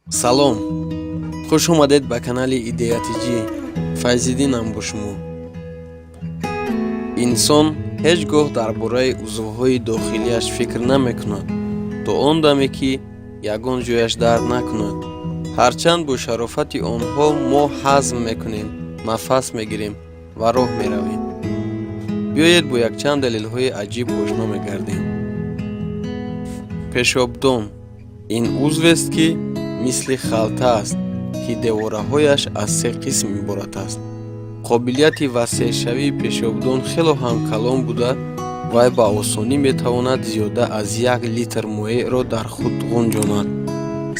салом, хуш омадед ба канали Идеятиҷӣ. Файзиддинам бо шумо. Инсон ҳеҷ гоҳ дар бораи узвҳои дохилияш фикр намекунад то он даме ки ягон ҷояш дард накунад. ҳарчанд бо шарофати онҳо мо ҳазм мекунем, нафас мегирем ва роҳ меравем. биёед бо якчанд далелҳои аҷиб ошно мегардем. пешобдон ин узвест ки мисли халта аст ки девораҳояш аз се қисм иборат аст. қобилияти васеъшавии пешобдон хело ҳам калон буда вай ба осонӣ метавонад зиёда аз 1 литр моеъро дар худ ғунҷонад.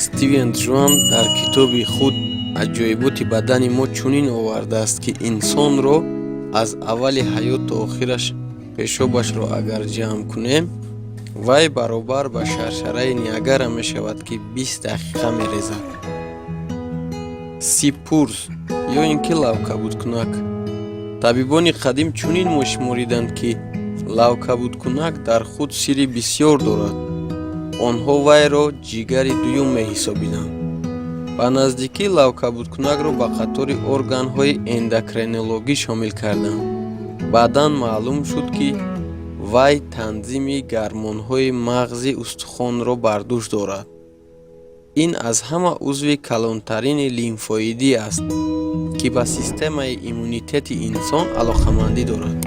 Стивен Жуан дар китоби худ аҷоиботи бадани мо чунин овардааст ки инсонро аз аввали ҳаёт то охираш пешобашро агар ҷамъ кунем, вай баробар ба шаршараи Ниагара мешавад ки 20 дақиқа мерезад. Сипурз ё ин ки лавкабудкунак. Табибони қадим чунин мешумориданд ки лавкабудкунак дар худ сирри бисёр дорад. онҳо вайро ҷигари дуюм меҳисобиданд. ба наздикӣ лавкабудкунакро ба қатори органҳои эндокринологӣ шомил карданд. баъдан маълум шуд ки вай танзими гормонҳои мағзи устухонро бар дӯш дорад. ин аз ҳама узви калонтарини лимфоидӣ аст ки ба системаи иммунитети инсон алоқамандӣ дорад.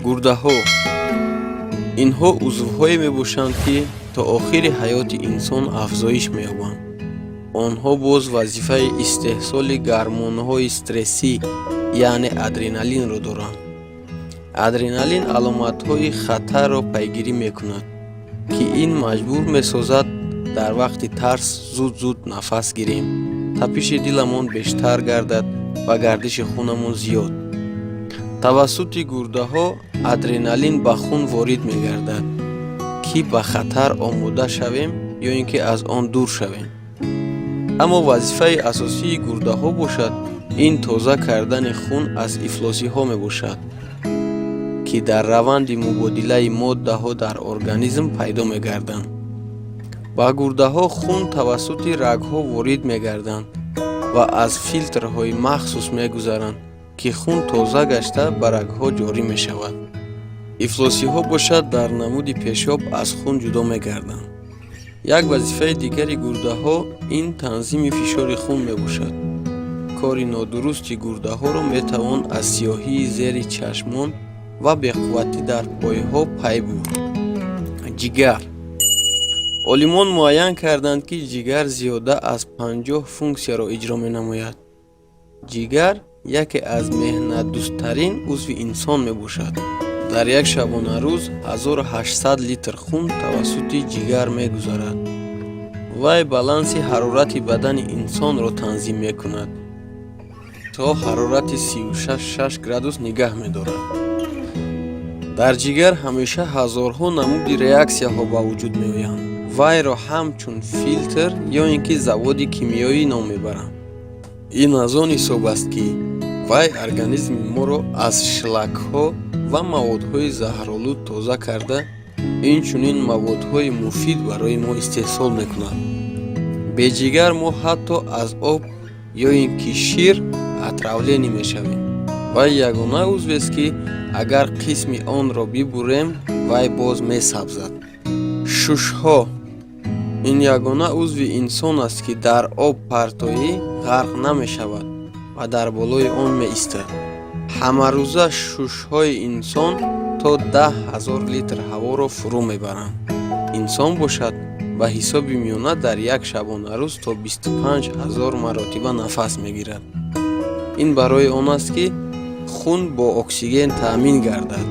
гурдаҳо инҳо узвҳое мебошанд ки то охири ҳаёти инсон афзоиш меёбанд. онҳо боз вазифаи истеҳсоли гормонҳои стрессӣ яъне адреналинро доранд. адреналин аломатҳои хатарро пайгирӣ мекунад ки ин маҷбур месозад дар вақти тарс зуд нафас гирем, тапиши диламон бештар гардад ва гардиши хунамон зиёд. тавассути гурдаҳо адреналин ба хун ворид мегардад ки ба хатар омода шавем ё ин ки аз он дур шавем. аммо вазифаи асосии гурдаҳо бошад ин тоза кардани хун аз ифлосиҳо мебошад ки дар раванди мубодилаи моддаҳо дар организм пайдо мегарданд. ба гурдаҳо хун тавассути рагҳо ворид мегарданд ва аз филтрҳои махсус мегузаранд ки хун тоза гашта ба рагҳо ҷорӣ мешавад. ифлосиҳо бошад дар намуди пешоб аз хун ҷудо мегарданд. як вазифаи дигари гурдаҳо ин танзими фишори хун мебошад. кори нодурусти гурдаҳоро метавон аз сиёҳии зери чашмон ва беқувватӣ дар пойҳо пай бурд. ҷигар олимон муайян карданд ки ҷигар зиёда аз 50 функсияро иҷро менамояд. ҷигар яке аз меҳнатдӯсттарин узви инсон мебошад. дар як шабонарӯз 1800 литр хун тавассути ҷигар мегузарад. вай баланси ҳарорати бадани инсонро танзим мекунад, то ҳарорати 36 градус нигаҳ медорад. дар ҷигар ҳамеша ҳазорҳо намуди реаксияҳо ба вуҷуд меоянд. вайро ҳамчун филтр ё ин ки заводи кимиёӣ ном мебаранд. ин аз он ҳисоб аст ки вай организми моро аз шлакҳо ва маводҳои заҳролуд тоза карда, инчунин маводҳои муфид барои мо истеҳсол мекунад. бе ҷигар мо ҳатто аз об ё ин ки шир отравленӣ мешавем. вай ягона узвест ки агар қисми онро бибурем, вай боз месабзад. шушҳо ин ягона узви инсон аст ки дар об партоӣ ғарқ намешавад ва дар болои он меистад. ҳамарӯза шушҳои инсон то 10 000 литр ҳаворо фурӯ мебаранд. инсон бошад ба ҳисоби миёна дар як шабонарӯз то 25 000 маротиба нафас мегирад. ин барои он аст ки хун бо оксиген таъмин гардад.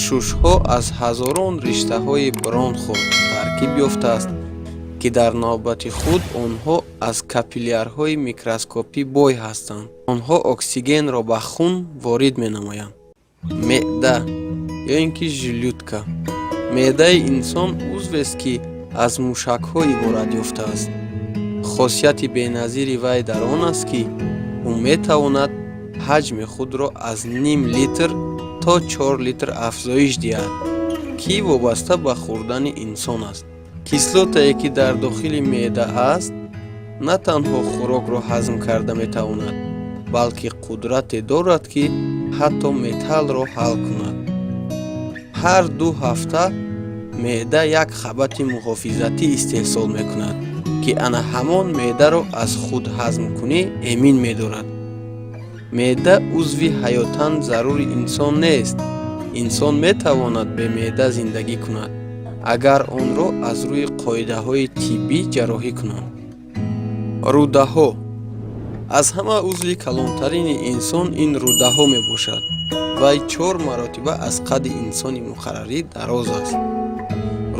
шушҳо аз ҳазорон риштаҳои бронхо таркиб ёфтааст ки дар навбати худ онҳо аз капиллярҳои микроскопӣ бой ҳастанд. онҳо оксигенро ба хун ворид менамоянд. меъда ё ин ки жилютка. меъдаи инсон узвест ки аз мушакҳо иборат ёфтааст. хосияти беназири вай дар он аст ки ӯ метавонад ҳаҷми худро аз ним литр то 4 литр афзоиш диҳад, ки вобаста ба хӯрдани инсон аст. кислотае ки дар дохили меъда аст на танҳо хӯрокро ҳазм карда метавонад, балки қудрате дорад, ки ҳатто металлро ҳал кунад. ҳар 2 ҳафта меъда як хабати муҳофизатӣ истеҳсол мекунад, ки ана ҳамон меъдаро аз худ ҳазмкунӣ эмин медорад. меъда узви ҳаётан зарури инсон нест. инсон метавонад бе меъда зиндагӣ кунад, агар онро аз рӯи қоидаҳои тиббӣ ҷарроҳӣ кунанд. рӯдаҳо. аз ҳама узви калонтарини инсон ин рӯдаҳо мебошад. вай 4 маротиба аз қадди инсони муқаррарӣ дароз аст.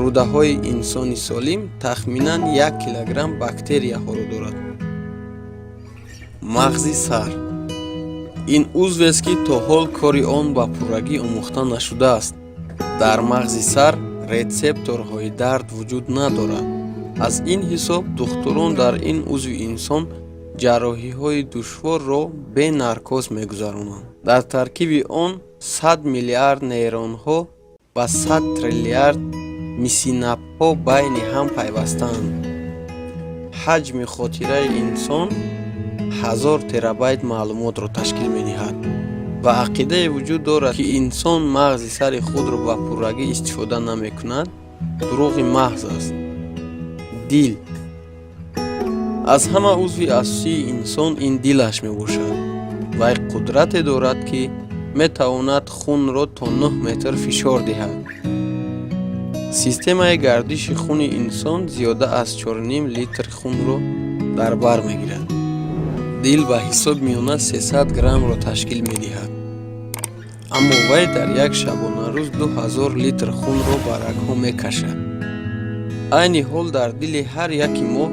рӯдаҳои инсони солим тахминан 1 килограмм бактерияҳоро дорад. мағзи сар. ин узвест, ки то ҳол кори он ба пуррагӣ омӯхта нашудааст. дар мағзи сар рецепторҳои дард вуҷуд надорад. аз ин ҳисоб духтурон дар ин узви инсон ҷарроҳиҳои душворро бе наркоз мегузаронанд. дар таркиби он 100 миллиард нейронҳо ва 100 триллиард мисинапҳо байни ҳам пайвастаанд. ҳаҷми хотираи инсон 1000 терабайт маълумотро ташкил медиҳад ва ақидае вуҷуд дорад, ки инсон мағзи сари худро ба пуррагӣ истифода намекунад, дурӯғи маҳз аст. дил. аз ҳама узви асосии инсон ин дилаш мебошад. вай қудрате дорад, ки метавонад хунро то 9 метр фишор диҳад. системаи гардиши хуни инсон зиёда аз 4,5 литр хунро дар бар мегирад. дил ба ҳисоб миёна 300 граммро ташкил медиҳад. аммо вай дар як шабонарӯз 2000 литр хунро ба рагҳо мекашад. айни ҳол дар дили ҳар яки мо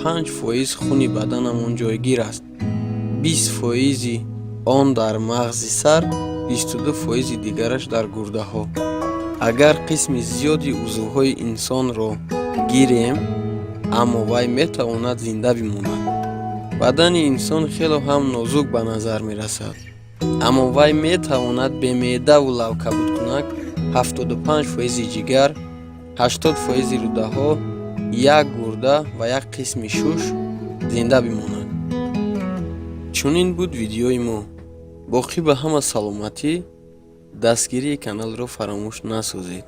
5% хуни баданамон ҷойгир аст. 20% он дар мағзи сар, 22% дигараш дар гурдаҳо. агар қисми зиёди узвҳои инсонро гирем, аммо вай метавонад зинда бимонад. бадани инсон хело ҳам нозук ба назар мерасад, аммо вай метавонад бе меъдаву лавкабудкунак 75% ҷигар, 80% рӯдаҳо, 1 гурда ва 1 қисми шуш зинда бимонад. чунин буд видеои мо. боқӣ ба ҳама саломатӣ. дастгирии каналро фаромӯш насозед.